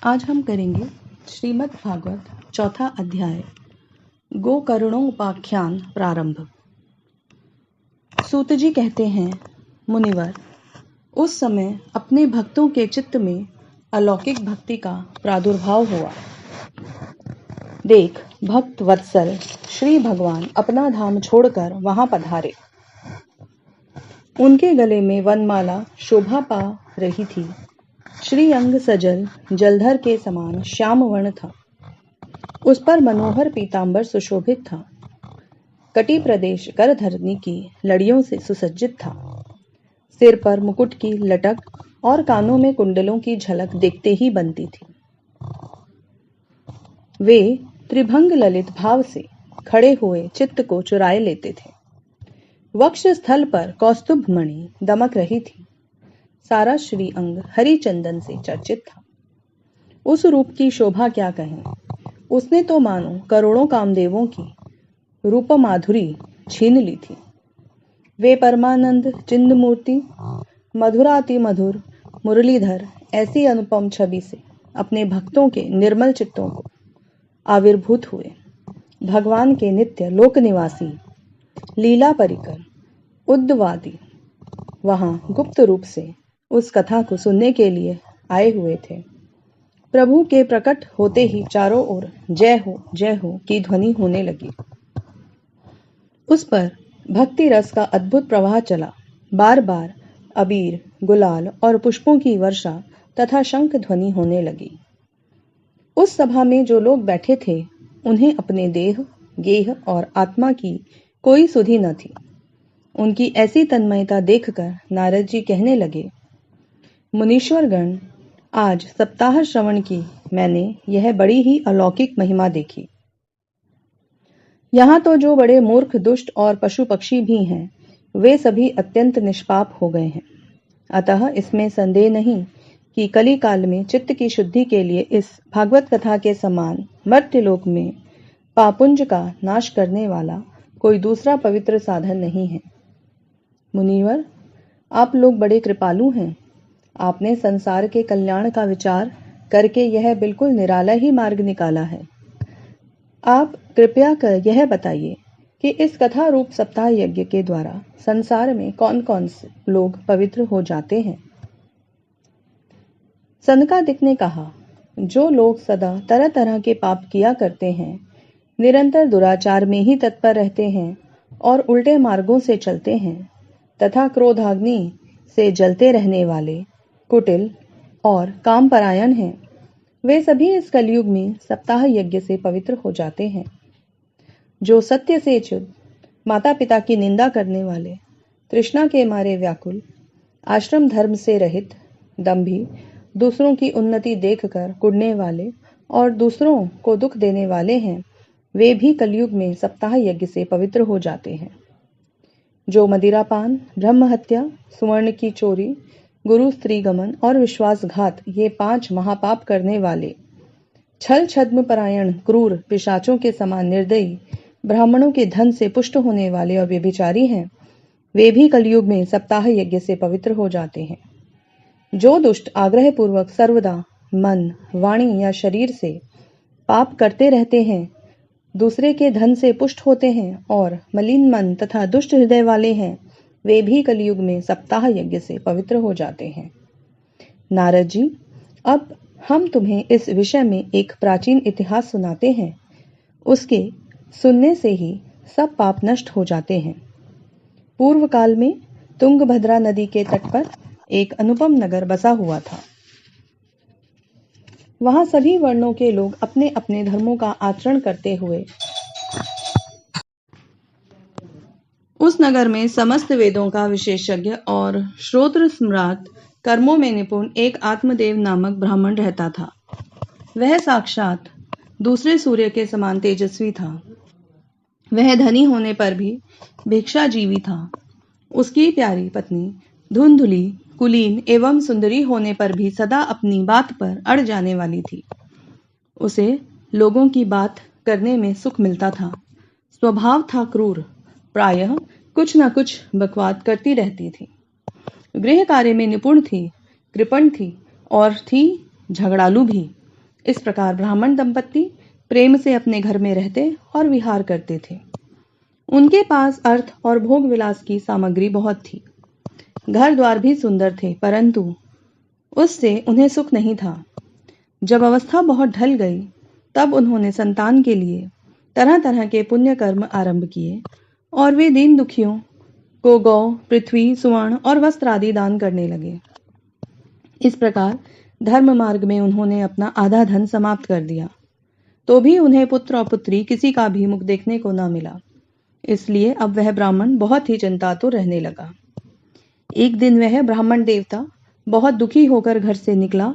आज हम करेंगे श्रीमद् भागवत चौथा अध्याय गोकर्णोपाख्यान प्रारंभ। सूत जी कहते हैं, मुनिवर, उस समय अपने भक्तों के चित्त में अलौकिक भक्ति का प्रादुर्भाव हुआ। देख, भक्त वत्सल श्री भगवान अपना धाम छोड़कर वहां पधारे। उनके गले में वनमाला शोभा पा रही थी। श्री अंग सजल जलधर के समान श्याम वर्ण था। उस पर मनोहर पीतांबर सुशोभित था। कटी प्रदेश करधरनी की लड़ियों से सुसज्जित था। सिर पर मुकुट की लटक और कानों में कुंडलों की झलक देखते ही बनती थी। वे त्रिभंग ललित भाव से खड़े हुए चित्त को चुराए लेते थे। वक्ष स्थल पर कौस्तुभ मणि दमक रही थी। सारा श्री अंग हरि चंदन से चर्चित था। उस रूप की शोभा क्या कहें। उसने तो मानो करोड़ों कामदेवों की रूप माधुरी छीन ली थी। वे परमानंद चिंद मूर्ति मधुराति मधुर मुरलीधर ऐसी अनुपम छवि से अपने भक्तों के निर्मल चित्तों को आविर्भूत हुए। भगवान के नित्य लोक निवासी लीला परिकर उद्दवादी वहां गुप्त रूप से उस कथा को सुनने के लिए आए हुए थे। प्रभु के प्रकट होते ही चारों ओर जय हो की ध्वनि होने लगी। उस पर भक्ति रस का अद्भुत प्रवाह चला। बार बार अबीर गुलाल और पुष्पों की वर्षा तथा शंख ध्वनि होने लगी। उस सभा में जो लोग बैठे थे उन्हें अपने देह गेह और आत्मा की कोई सुधि न थी। उनकी ऐसी तन्मयता देखकर नारद जी कहने लगे, मुनीश्वर गण, आज सप्ताह श्रवण की मैंने यह बड़ी ही अलौकिक महिमा देखी। यहाँ तो जो बड़े मूर्ख दुष्ट और पशु पक्षी भी हैं, वे सभी अत्यंत निष्पाप हो गए हैं। अतः इसमें संदेह नहीं कि कली काल में चित्त की शुद्धि के लिए इस भागवत कथा के समान मर्त्यलोक में पापुंज का नाश करने वाला कोई दूसरा पवित्र साधन नहीं है। मुनिवर, आप लोग बड़े कृपालु हैं। आपने संसार के कल्याण का विचार करके यह बिल्कुल निराला ही मार्ग निकाला है। आप कृपया कर यह बताइए कि इस कथा रूप सप्ताह यज्ञ के द्वारा संसार में कौन कौन से लोग पवित्र हो जाते हैं। सनकादिक ने कहा, जो लोग सदा तरह तरह के पाप किया करते हैं, निरंतर दुराचार में ही तत्पर रहते हैं और उल्टे मार्गों से चलते हैं तथा क्रोधाग्नि से जलते रहने वाले कुटिल और कामपरायण हैं, वे सभी इस कलयुग में सप्ताह यज्ञ से पवित्र हो जाते हैं। जो सत्य से च्युत, माता पिता की निंदा करने वाले, तृष्णा के मारे व्याकुल, आश्रम धर्म से रहित, दंभी, दूसरों की उन्नति देखकर कुढ़ने वाले और दूसरों को दुख देने वाले हैं, वे भी कलयुग में सप्ताह यज्ञ से पवित्र हो जाते हैं। जो मदिरापान, ब्रह्म हत्या, सुवर्ण की चोरी, गुरु स्त्री गमन और विश्वासघात ये 5 महापाप करने वाले, छल छद्म परायण क्रूर पिशाचों के समान निर्दयी, ब्राह्मणों के धन से पुष्ट होने वाले और व्यभिचारी हैं, वे भी कलयुग में सप्ताह यज्ञ से पवित्र हो जाते हैं। जो दुष्ट आग्रह पूर्वक सर्वदा मन, वाणी या शरीर से पाप करते रहते हैं, दूसरे के धन से पुष्ट होते हैं और मलिन मन तथा दुष्ट हृदय वाले हैं, वे भी कलयुग में सप्ताह यज्ञ से पवित्र हो जाते हैं। नारद जी, अब हम तुम्हें इस विषय में एक प्राचीन इतिहास सुनाते हैं। उसके सुनने से ही सब पाप नष्ट हो जाते हैं। पूर्व काल में तुंगभद्रा नदी के तट पर एक अनुपम नगर बसा हुआ था। वहां सभी वर्णों के लोग अपने अपने धर्मों का आचरण करते हुए उस नगर में समस्त वेदों का विशेषज्ञ और श्रोत्र सम्राट कर्मों में निपुण एक आत्मदेव नामक ब्राह्मण रहता था। वह साक्षात दूसरे सूर्य के समान तेजस्वी था। वह धनी होने पर भी भिक्षाजीवी था। उसकी प्यारी पत्नी धुंधुली, कुलीन एवं सुंदरी होने पर भी सदा अपनी बात पर अड़ जाने वाली थी। उसे लोगों की बात करने में सुख मिलता था। स्वभाव था क्रूर, प्रायः कुछ न कुछ बकवाद करती रहती थी। गृह कार्य में निपुण थी, कृपण थी और थी झगड़ालू भी। इस प्रकार ब्राह्मण दंपत्ति प्रेम से अपने घर में रहते और विहार करते थे। उनके पास अर्थ और भोग विलास की सामग्री बहुत थी। घर द्वार भी सुंदर थे, परंतु उससे उन्हें सुख नहीं था। जब अवस्था बहुत ढल गई, तब उन्होंने संतान के लिए तरह तरह के पुण्य कर्म आरंभ किए और वे दीन दुखियों को गौ, पृथ्वी, सुवर्ण और वस्त्र आदि दान करने लगे। इस प्रकार धर्म मार्ग में उन्होंने अपना आधा धन समाप्त कर दिया। तो भी उन्हें पुत्र और पुत्री किसी का भी मुख देखने को न मिला। इसलिए अब वह ब्राह्मण बहुत ही चिंतातुर रहने लगा। एक दिन वह ब्राह्मण देवता बहुत दुखी होकर घर से निकला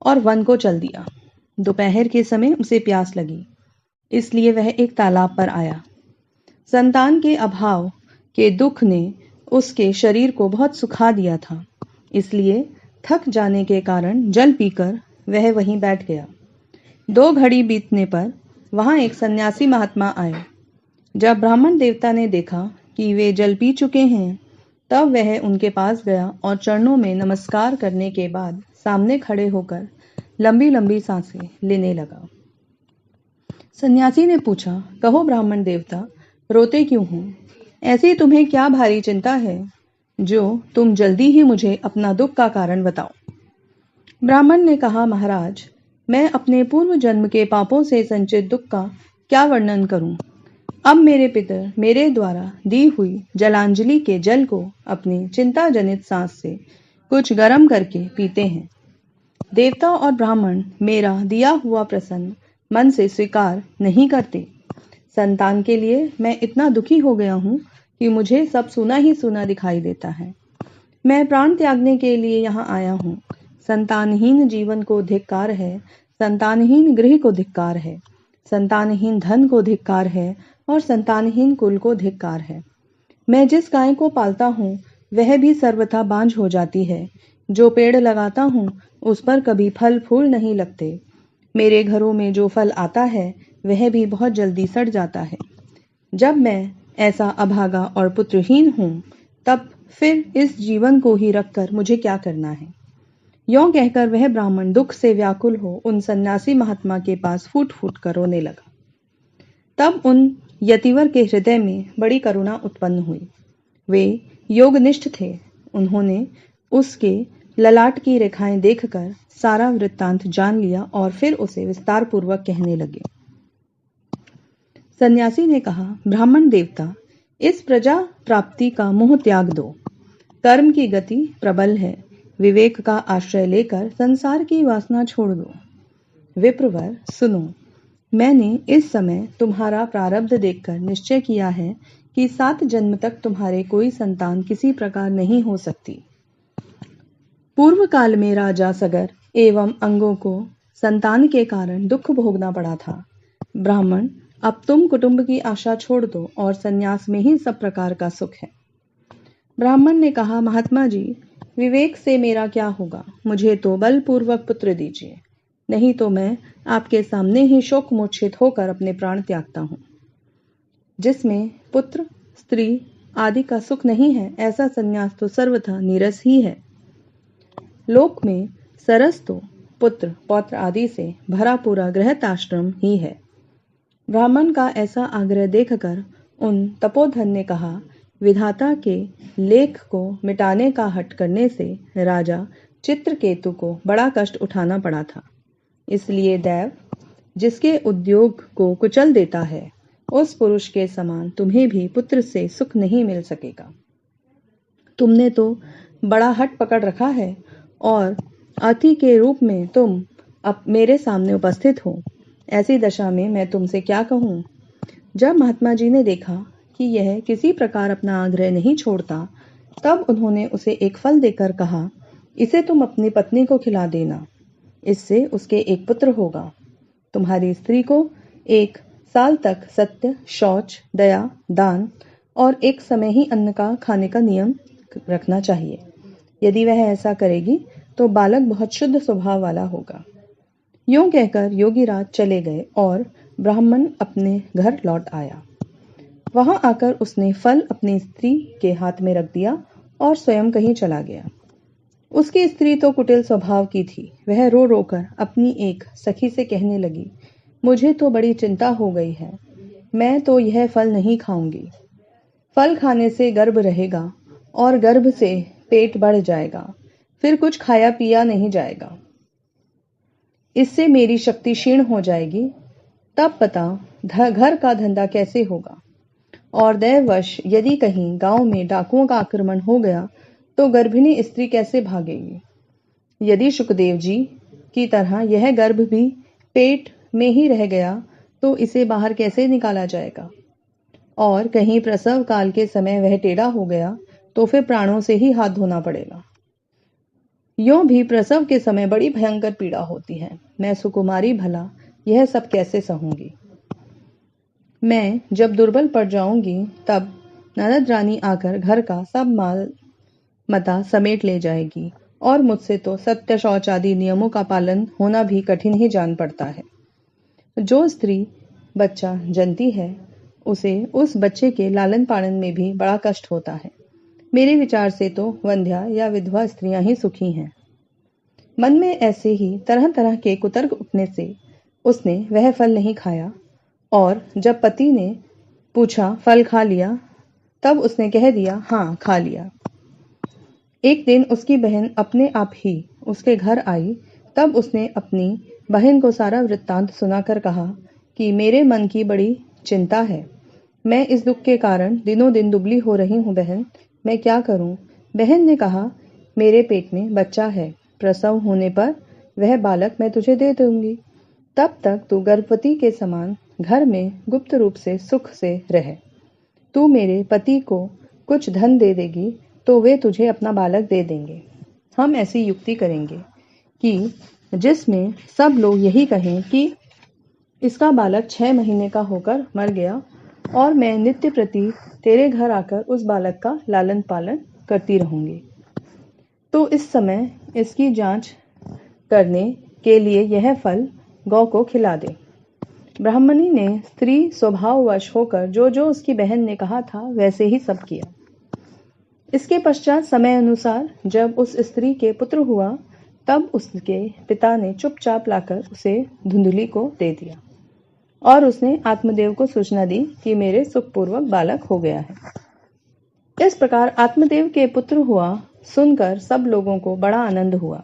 और वन को चल दिया। दोपहर के समय उसे प्यास लगी, इसलिए वह एक तालाब पर आया। संतान के अभाव के दुख ने उसके शरीर को बहुत सुखा दिया था, इसलिए थक जाने के कारण जल पीकर वह वहीं बैठ गया। 2 घड़ी बीतने पर वहां एक सन्यासी महात्मा आए। जब ब्राह्मण देवता ने देखा कि वे जल पी चुके हैं, तब वह उनके पास गया और चरणों में नमस्कार करने के बाद सामने खड़े होकर लंबी लंबी सांसें लेने लगा। सन्यासी ने पूछा, कहो ब्राह्मण देवता, रोते क्यों हो? ऐसी तुम्हें क्या भारी चिंता है जो तुम जल्दी ही मुझे अपना दुख का कारण बताओ। ब्राह्मण ने कहा, महाराज, मैं अपने पूर्व जन्म के पापों से संचित दुख का क्या वर्णन करूं। अब मेरे पितर मेरे द्वारा दी हुई जलांजलि के जल को अपनी चिंता जनित सांस से कुछ गर्म करके पीते हैं। देवता और ब्राह्मण मेरा दिया हुआ प्रसन्न मन से स्वीकार नहीं करते। संतान के लिए मैं इतना दुखी हो गया हूं कि मुझे सब सुना ही सुना दिखाई देता है। मैं प्राण त्यागने के लिए यहाँ आया हूँ। संतानहीन जीवन को धिक्कार है, संतानहीन गृह को धिक्कार है, संतानहीन धन को धिक्कार है और संतानहीन कुल को धिक्कार है। मैं जिस गाय को पालता हूँ वह भी सर्वथा बांझ हो जाती है। जो पेड़ लगाता हूँ उस पर कभी फल फूल नहीं लगते। मेरे घरों में जो फल आता है वह भी बहुत जल्दी सड़ जाता है। जब मैं ऐसा अभागा और पुत्रहीन हूँ, तब फिर इस जीवन को ही रखकर मुझे क्या करना है। यों कहकर वह ब्राह्मण दुख से व्याकुल हो उन सन्यासी महात्मा के पास फूट फूट कर रोने लगा। तब उन यतिवर के हृदय में बड़ी करुणा उत्पन्न हुई। वे योगनिष्ठ थे। उन्होंने उसके ललाट की रेखाएं देखकर सारा वृत्तांत जान लिया और फिर उसे विस्तार पूर्वक कहने लगे। सन्यासी ने कहा, ब्राह्मण देवता, इस प्रजा प्राप्ति का मोह त्याग दो। कर्म की गति प्रबल है। विवेक का आश्रय लेकर संसार की वासना छोड़ दो। विप्रवर, सुनो, मैंने इस समय तुम्हारा प्रारब्ध देखकर निश्चय किया है कि 7 जन्म तक तुम्हारे कोई संतान किसी प्रकार नहीं हो सकती। पूर्व काल में राजा सगर एवं अंगों को संतान के कारण दुख भोगना पड़ा था। ब्राह्मण, अब तुम कुटुंब की आशा छोड़ दो और संन्यास में ही सब प्रकार का सुख है। ब्राह्मण ने कहा, महात्मा जी, विवेक से मेरा क्या होगा। मुझे तो बलपूर्वक पुत्र दीजिए, नहीं तो मैं आपके सामने ही शोक मूर्छित होकर अपने प्राण त्यागता हूँ। जिसमें पुत्र स्त्री आदि का सुख नहीं है, ऐसा संन्यास तो सर्वथा नीरस ही है। लोक में सरस तो पुत्र पौत्र आदि से भरा पूरा गृहस्थाश्रम ही है। ब्राह्मण का ऐसा आग्रह देखकर उन तपोधन ने कहा, विधाता के लेख को मिटाने का हठ करने से राजा चित्रकेतु को बड़ा कष्ट उठाना पड़ा था। इसलिए दैव जिसके उद्योग को कुचल देता है, उस पुरुष के समान तुम्हें भी पुत्र से सुख नहीं मिल सकेगा। तुमने तो बड़ा हठ पकड़ रखा है और अति के रूप में तुम अब मेरे सामने उपस्थित हो। ऐसी दशा में मैं तुमसे क्या कहूँ। जब महात्मा जी ने देखा कि यह किसी प्रकार अपना आग्रह नहीं छोड़ता, तब उन्होंने उसे एक फल देकर कहा, इसे तुम अपनी पत्नी को खिला देना, इससे उसके एक पुत्र होगा। तुम्हारी स्त्री को 1 साल तक सत्य, शौच, दया, दान और एक समय ही अन्न का खाने का नियम रखना चाहिए। यदि वह ऐसा करेगी तो बालक बहुत शुद्ध स्वभाव वाला होगा। यूं कहकर योगीराज चले गए और ब्राह्मण अपने घर लौट आया। वहां आकर उसने फल अपनी स्त्री के हाथ में रख दिया और स्वयं कहीं चला गया। उसकी स्त्री तो कुटिल स्वभाव की थी। वह रो रोकर अपनी एक सखी से कहने लगी, मुझे तो बड़ी चिंता हो गई है। मैं तो यह फल नहीं खाऊंगी। फल खाने से गर्भ रहेगा और गर्भ से पेट बढ़ जाएगा, फिर कुछ खाया पिया नहीं जाएगा। इससे मेरी शक्ति क्षीण हो जाएगी। तब पता घर का धंधा कैसे होगा। और दैववश यदि कहीं गांव में डाकुओं का आक्रमण हो गया तो गर्भिणी स्त्री कैसे भागेगी। यदि सुखदेव जी की तरह यह गर्भ भी पेट में ही रह गया तो इसे बाहर कैसे निकाला जाएगा। और कहीं प्रसव काल के समय वह टेढ़ा हो गया तो फिर प्राणों से ही हाथ धोना पड़ेगा। यों भी प्रसव के समय बड़ी भयंकर पीड़ा होती है। मैं सुकुमारी भला यह सब कैसे सहूंगी। मैं जब दुर्बल पड़ जाऊंगी तब ननद रानी आकर घर का सब माल मता समेट ले जाएगी और मुझसे तो सत्य शौच आदि नियमों का पालन होना भी कठिन ही जान पड़ता है। जो स्त्री बच्चा जनती है उसे उस बच्चे के लालन पालन में भी बड़ा कष्ट होता है। मेरे विचार से तो वंध्या या विधवा स्त्रियां ही सुखी हैं। मन में ऐसे ही तरह तरह के कुतर्क उठने से उसने वह फल नहीं खाया और जब पति ने पूछा फल खा लिया तब उसने कह दिया हाँ खा लिया। एक दिन उसकी बहन अपने आप ही उसके घर आई। तब उसने अपनी बहन को सारा वृत्तांत सुनाकर कहा कि मेरे मन की बड़ी चिंता है। मैं इस दुख के कारण दिनों दिन दुबली हो रही हूँ बहन, मैं क्या करूँ। बहन ने कहा, मेरे पेट में बच्चा है, प्रसव होने पर वह बालक मैं तुझे दे दूंगी। तब तक तू गर्भवती के समान घर में गुप्त रूप से सुख से रह। तू मेरे पति को कुछ धन दे देगी तो वे तुझे अपना बालक दे देंगे। हम ऐसी युक्ति करेंगे कि जिसमें सब लोग यही कहें कि इसका बालक 6 महीने का होकर मर गया और मैं नित्य प्रति तेरे घर आकर उस बालक का लालन पालन करती रहूंगी। तो इस समय इसकी जांच करने के लिए यह फल गौ को खिला दे। ब्राह्मणी ने स्त्री स्वभाववश होकर जो जो उसकी बहन ने कहा था वैसे ही सब किया। इसके पश्चात समय अनुसार जब उस स्त्री के पुत्र हुआ तब उसके पिता ने चुपचाप लाकर उसे धुंधली को दे दिया और उसने आत्मदेव को सूचना दी कि मेरे सुखपूर्वक बालक हो गया है। इस प्रकार आत्मदेव के पुत्र हुआ सुनकर सब लोगों को बड़ा आनंद हुआ।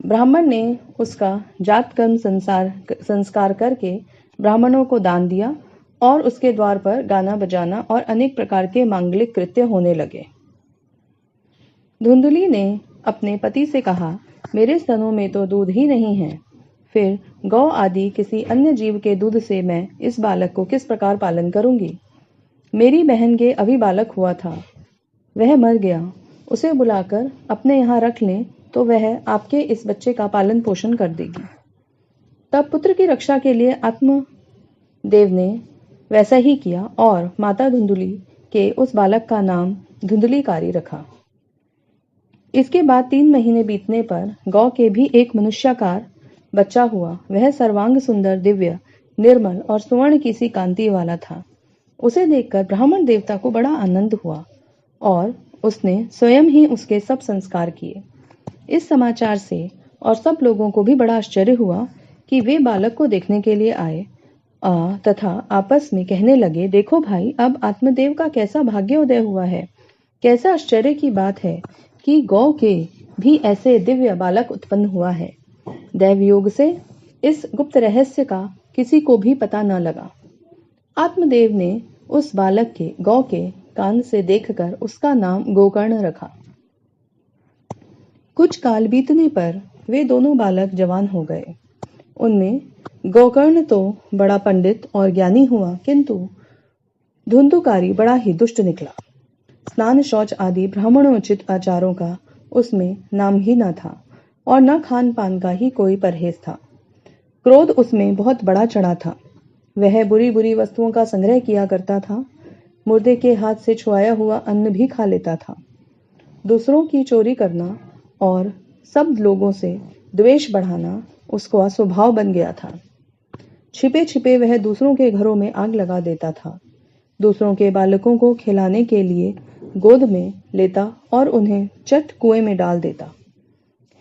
ब्राह्मण ने उसका जात कर्म संस्कार करके ब्राह्मणों को दान दिया और उसके द्वार पर गाना बजाना और अनेक प्रकार के मांगलिक कृत्य होने लगे। धुंधली ने अपने पति से कहा, मेरे स्तनों में तो दूध ही नहीं है, फिर गौ आदि किसी अन्य जीव के दूध से मैं इस बालक को किस प्रकार पालन करूंगी। मेरी बहन के अभी बालक हुआ था, वह मर गया, उसे बुलाकर अपने यहाँ रख लें तो वह आपके इस बच्चे का पालन पोषण कर देगी। तब पुत्र की रक्षा के लिए आत्मदेव ने वैसा ही किया और माता धुंधली के उस बालक का नाम धुंधलीकारी रखा। इसके बाद 3 महीने बीतने पर गौ के भी एक मनुष्याकार बच्चा हुआ। वह सर्वांग सुंदर, दिव्य, निर्मल और सुवर्ण की सी कांति वाला था। उसे देखकर ब्राह्मण देवता को बड़ा आनंद हुआ और उसने स्वयं ही उसके सब संस्कार किए। इस समाचार से और सब लोगों को भी बड़ा आश्चर्य हुआ कि वे बालक को देखने के लिए आए तथा आपस में कहने लगे, देखो भाई, अब आत्मदेव का कैसा भाग्योदय हुआ है। कैसा आश्चर्य की बात है कि गौ के भी ऐसे दिव्य बालक उत्पन्न हुआ है। दैवयोग से इस गुप्त रहस्य का किसी को भी पता न लगा। आत्मदेव ने उस बालक के गौ के कान से देखकर उसका नाम गोकर्ण रखा। कुछ काल बीतने पर वे दोनों बालक जवान हो गए। उनमें गोकर्ण तो बड़ा पंडित और ज्ञानी हुआ, किंतु धुंधुकारी बड़ा ही दुष्ट निकला। स्नान शौच आदि ब्राह्मणोचित आचारों का उसमें नाम ही न था और न खान पान का ही कोई परहेज था। क्रोध उसमें बहुत बड़ा चढ़ा था। वह बुरी बुरी वस्तुओं का संग्रह किया करता था। मुर्दे के हाथ से छुआया हुआ अन्न भी खा लेता था। दूसरों की चोरी करना और सब लोगों से द्वेष बढ़ाना उसका स्वभाव बन गया था। छिपे छिपे वह दूसरों के घरों में आग लगा देता था। दूसरों के बालकों को खिलाने के लिए गोद में लेता और उन्हें चट कुएं में डाल देता।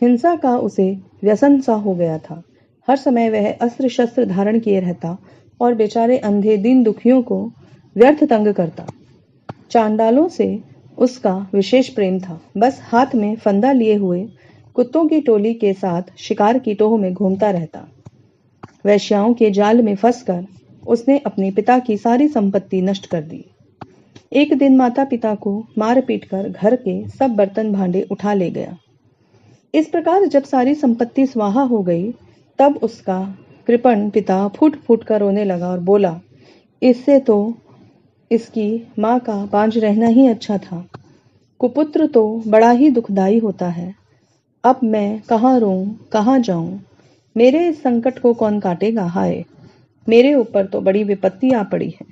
हिंसा का उसे व्यसन सा हो गया था। हर समय वह अस्त्र शस्त्र धारण किए रहता और बेचारे अंधे दीन दुखियों को व्यर्थ तंग करता। चांडालों से उसका विशेष प्रेम था। बस हाथ में फंदा लिए हुए कुत्तों की टोली के साथ शिकार की टोह में घूमता रहता। वैश्याओं के जाल में फंसकर उसने अपने पिता की सारी संपत्ति नष्ट कर दी। एक दिन माता पिता को मार पीट कर घर के सब बर्तन भांडे उठा ले गया। इस प्रकार जब सारी संपत्ति स्वाहा हो गई, तब उसका कृपण पिता फूट फूट कर रोने लगा और बोला, इससे तो इसकी माँ का बांझ रहना ही अच्छा था। कुपुत्र तो बड़ा ही दुखदाई होता है। अब मैं कहाँ रोऊं, कहाँ जाऊं? मेरे इस संकट को कौन काटेगा? हाय, मेरे ऊपर तो बड़ी विपत्ति आ पड़ी है।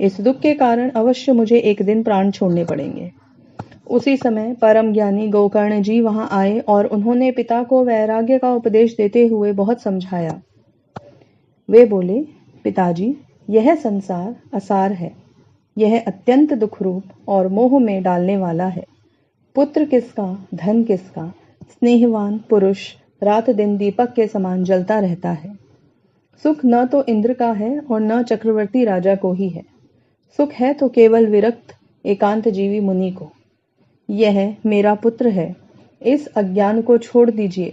इस दुख के कारण अवश्य मुझे एक दिन प्राण छोड़ने पड़ेंगे। उसी समय परम ज्ञानी गोकर्ण जी वहां आए और उन्होंने पिता को वैराग्य का उपदेश देते हुए बहुत समझाया। वे बोले, पिताजी, यह संसार असार है। यह अत्यंत दुखरूप और मोह में डालने वाला है। पुत्र किसका, धन किसका, स्नेहवान पुरुष रात दिन दीपक के समान जलता रहता है। सुख न तो इंद्र का है और न चक्रवर्ती राजा को ही है। सुख है तो केवल विरक्त एकांत जीवी मुनि को। यह मेरा पुत्र है। इस अज्ञान को छोड़ दीजिए।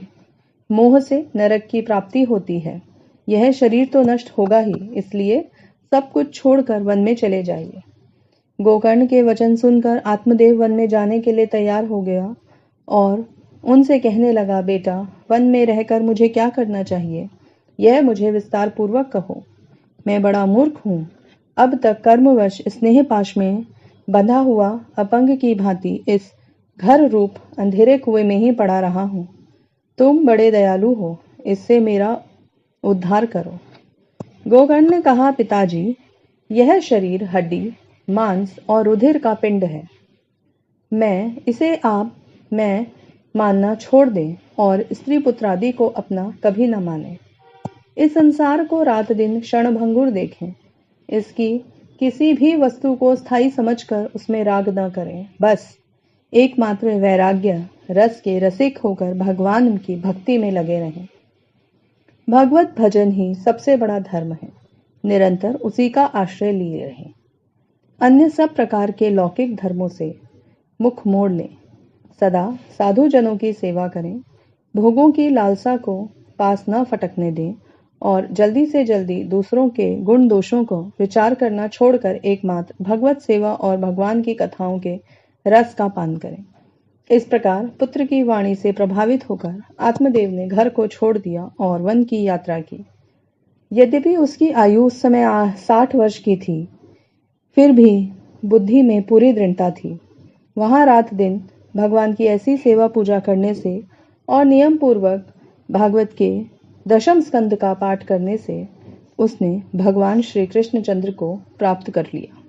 मोह से नरक की प्राप्ति होती है। यह शरीर तो नष्ट होगा ही, इसलिए सब कुछ छोड़कर वन में चले जाइए। गोकर्ण के वचन सुनकर आत्मदेव वन में जाने के लिए तैयार हो गया और उनसे कहने लगा, बेटा, वन में रहकर मुझे क्या करना चाहिए, यह मुझे विस्तार पूर्वक कहो। मैं बड़ा मूर्ख हूँ। अब तक कर्मवश स्नेह पाश में बंधा हुआ अपंग की भांति इस घर रूप अंधेरे कुएं में ही पड़ा रहा हूँ। तुम बड़े दयालु हो, इससे मेरा उद्धार करो। गोकर्ण ने कहा, पिताजी, यह शरीर हड्डी, मांस और रुधिर का पिंड है। मैं मानना छोड़ दें और स्त्री पुत्र आदि को अपना कभी न माने। इस संसार को रात दिन क्षणभंगुर देखें। इसकी किसी भी वस्तु को स्थायी समझकर उसमें राग न करें। बस एकमात्र वैराग्य रस के रसिक होकर भगवान की भक्ति में लगे रहें। भगवत भजन ही सबसे बड़ा धर्म है। निरंतर उसी का आश्रय लिए रहें। अन्य सब प्रकार के लौकिक धर्मों से मुख मोड़ लें। सदा साधु जनों की सेवा करें। भोगों की लालसा को पास न फटकने दें और जल्दी से जल्दी दूसरों के गुण दोषों को विचार करना छोड़कर एकमात्र भगवत सेवा और भगवान की कथाओं के रस का पान करें। इस प्रकार पुत्र की वाणी से प्रभावित होकर आत्मदेव ने घर को छोड़ दिया और वन की यात्रा की। यद्यपि उसकी आयु उस समय 60 वर्ष की थी, फिर भी बुद्धि में पूरी दृढ़ता थी। वहां रात दिन भगवान की ऐसी सेवा पूजा करने से और नियम पूर्वक भागवत के दशम स्कंद का पाठ करने से उसने भगवान श्री कृष्णचंद्र को प्राप्त कर लिया।